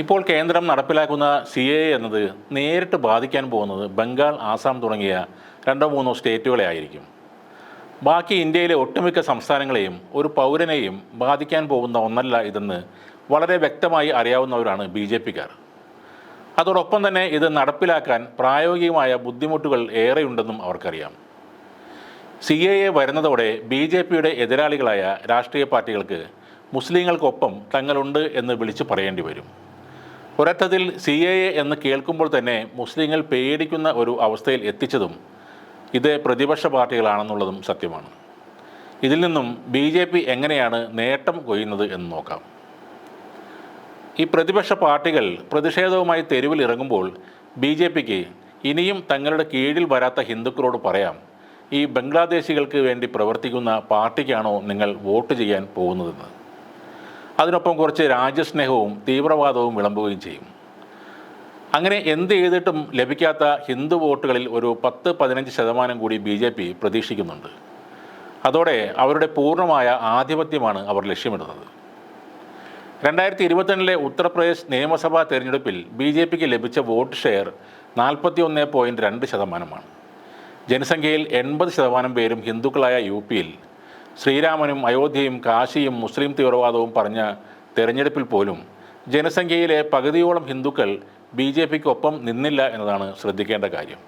ഇപ്പോൾ കേന്ദ്രം നടപ്പിലാക്കുന്ന CAA എന്നത് നേരിട്ട് ബാധിക്കാൻ പോകുന്നത് ബംഗാൾ, ആസാം തുടങ്ങിയ 2-3 സ്റ്റേറ്റുകളെ ആയിരിക്കും. ബാക്കി ഇന്ത്യയിലെ ഒട്ടുമിക്ക സംസ്ഥാനങ്ങളെയും ഒരു പൗരനെയും ബാധിക്കാൻ പോകുന്ന ഒന്നല്ല ഇതെന്ന് വളരെ വ്യക്തമായി അറിയാവുന്നവരാണ് BJPക്കാർ. അതോടൊപ്പം തന്നെ ഇത് നടപ്പിലാക്കാൻ പ്രായോഗികമായ ബുദ്ധിമുട്ടുകൾ ഏറെയുണ്ടെന്നും അവർക്കറിയാം. CAA വരുന്നതോടെ BJPയുടെ എതിരാളികളായ രാഷ്ട്രീയ പാർട്ടികൾക്ക് മുസ്ലിങ്ങൾക്കൊപ്പം തങ്ങളുണ്ട് എന്ന് വിളിച്ചു പറയേണ്ടി വരും. ഒരർത്ഥത്തിൽ CAA എന്ന് കേൾക്കുമ്പോൾ തന്നെ മുസ്ലിങ്ങൾ പേടിക്കുന്ന ഒരു അവസ്ഥയിൽ എത്തിച്ചതും ഇത് പ്രതിപക്ഷ പാർട്ടികളാണെന്നുള്ളതും സത്യമാണ്. ഇതിൽ നിന്നും BJP എങ്ങനെയാണ് നേട്ടം കൊയ്യുന്നത് എന്ന് നോക്കാം. ഈ പ്രതിപക്ഷ പാർട്ടികൾ പ്രതിഷേധവുമായി തെരുവിൽ ഇറങ്ങുമ്പോൾ BJPക്ക് ഇനിയും തങ്ങളുടെ കീഴിൽ വരാത്ത ഹിന്ദുക്കളോട് പറയാം, ഈ ബംഗ്ലാദേശികൾക്ക് വേണ്ടി പ്രവർത്തിക്കുന്ന പാർട്ടിക്കാണോ നിങ്ങൾ വോട്ട് ചെയ്യാൻ പോകുന്നതെന്ന്. അതിനൊപ്പം കുറച്ച് രാജ്യസ്നേഹവും തീവ്രവാദവും വിളമ്പുകയും ചെയ്യും. അങ്ങനെ എന്ത് ചെയ്തിട്ടും ലഭിക്കാത്ത ഹിന്ദു വോട്ടുകളിൽ ഒരു 10-15% കൂടി BJP പ്രതീക്ഷിക്കുന്നുണ്ട്. അതോടെ അവരുടെ പൂർണ്ണമായ ആധിപത്യമാണ് അവർ ലക്ഷ്യമിടുന്നത്. 2022 ഉത്തർപ്രദേശ് നിയമസഭാ തെരഞ്ഞെടുപ്പിൽ BJPക്ക് ലഭിച്ച വോട്ട് ഷെയർ 41.2%. ജനസംഖ്യയിൽ 80% പേരും ഹിന്ദുക്കളായ UPയിൽ ശ്രീരാമനും അയോധ്യയും കാശിയും മുസ്ലിം തീവ്രവാദവും പറഞ്ഞ തെരഞ്ഞെടുപ്പിൽ പോലും ജനസംഖ്യയിലെ പകുതിയോളം ഹിന്ദുക്കൾ BJPക്കൊപ്പം നിന്നില്ല എന്നതാണ് ശ്രദ്ധിക്കേണ്ട കാര്യം.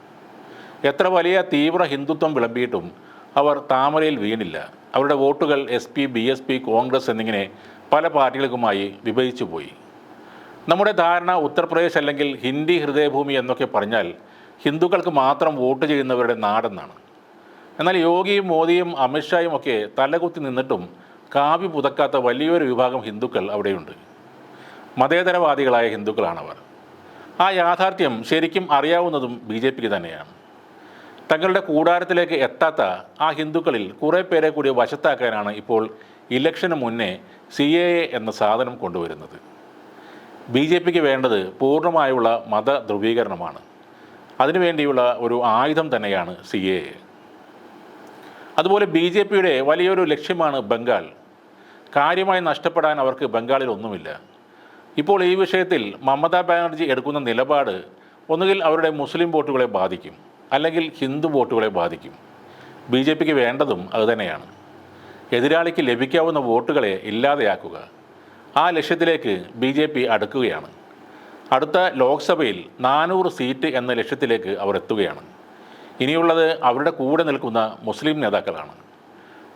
എത്ര വലിയ തീവ്ര ഹിന്ദുത്വം വിളമ്പിയിട്ടും അവർ താമരയിൽ വീണില്ല. അവരുടെ വോട്ടുകൾ SP, BSP, കോൺഗ്രസ് എന്നിങ്ങനെ പല പാർട്ടികൾക്കുമായി വിഭജിച്ചു പോയി. നമ്മുടെ ധാരണ ഉത്തർപ്രദേശ് അല്ലെങ്കിൽ ഹിന്ദി ഹൃദയഭൂമി എന്നൊക്കെ പറഞ്ഞാൽ ഹിന്ദുക്കൾക്ക് മാത്രം വോട്ട് ചെയ്യുന്നവരുടെ നാടെന്നാണ്. എന്നാൽ യോഗിയും മോദിയും അമിത്ഷായും ഒക്കെ തലകുത്തി നിന്നിട്ടും കാവ്യ പുതക്കാത്ത വലിയൊരു വിഭാഗം ഹിന്ദുക്കൾ അവിടെയുണ്ട്. മതേതരവാദികളായ ഹിന്ദുക്കളാണവർ. ആ യാഥാർത്ഥ്യം ശരിക്കും അറിയാവുന്നതും BJPക്ക് തന്നെയാണ്. തങ്ങളുടെ കൂടാരത്തിലേക്ക് എത്താത്ത ആ ഹിന്ദുക്കളിൽ കുറേ പേരെ കൂടി വശത്താക്കാനാണ് ഇപ്പോൾ ഇലക്ഷന് മുന്നേ CAA എന്ന സാധനം കൊണ്ടുവരുന്നത്. BJPക്ക് വേണ്ടത് പൂർണ്ണമായുള്ള മത ധ്രുവീകരണമാണ്. അതിനുവേണ്ടിയുള്ള ഒരു ആയുധം തന്നെയാണ് CAA. അതുപോലെ BJPയുടെ വലിയൊരു ലക്ഷ്യമാണ് ബംഗാൾ. കാര്യമായി നഷ്ടപ്പെടാൻ അവർക്ക് ബംഗാളിൽ ഒന്നുമില്ല. ഇപ്പോൾ ഈ വിഷയത്തിൽ മമതാ ബാനർജി എടുക്കുന്ന നിലപാട് ഒന്നുകിൽ അവരുടെ മുസ്ലിം വോട്ടുകളെ ബാധിക്കും, അല്ലെങ്കിൽ ഹിന്ദു വോട്ടുകളെ ബാധിക്കും. BJPക്ക് വേണ്ടതും അതുതന്നെയാണ്. എതിരാളിക്ക് ലഭിക്കാവുന്ന വോട്ടുകളെ ഇല്ലാതെയാക്കുക. ആ ലക്ഷ്യത്തിലേക്ക് BJP അടുക്കുകയാണ്. അടുത്ത ലോക്സഭയിൽ 400 സീറ്റ് എന്ന ലക്ഷ്യത്തിലേക്ക് അവർ എത്തുകയാണ്. ഇനിയുള്ളത് അവരുടെ കൂടെ നിൽക്കുന്ന മുസ്ലിം നേതാക്കളാണ്.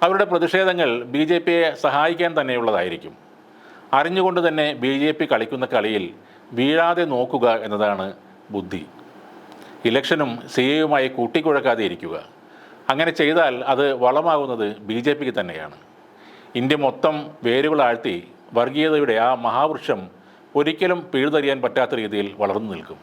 അവരുടെ പ്രതിഷേധങ്ങൾ BJPയെ സഹായിക്കാൻ തന്നെയുള്ളതായിരിക്കും. അറിഞ്ഞുകൊണ്ട് തന്നെ BJP കളിക്കുന്ന കളിയിൽ വീഴാതെ നോക്കുക എന്നതാണ് ബുദ്ധി. ഇലക്ഷനും CAAയുമായി കൂട്ടിക്കുഴക്കാതെ ഇരിക്കുക. അങ്ങനെ ചെയ്താൽ അത് വളമാകുന്നത് BJPക്ക് തന്നെയാണ്. ഇന്ത്യ മൊത്തം വേരുകളാഴ്ത്തി വർഗീയതയുടെ ആ മഹാവൃക്ഷം ഒരിക്കലും പിഴുതെറിയാൻ പറ്റാത്ത രീതിയിൽ വളർന്നു നിൽക്കും.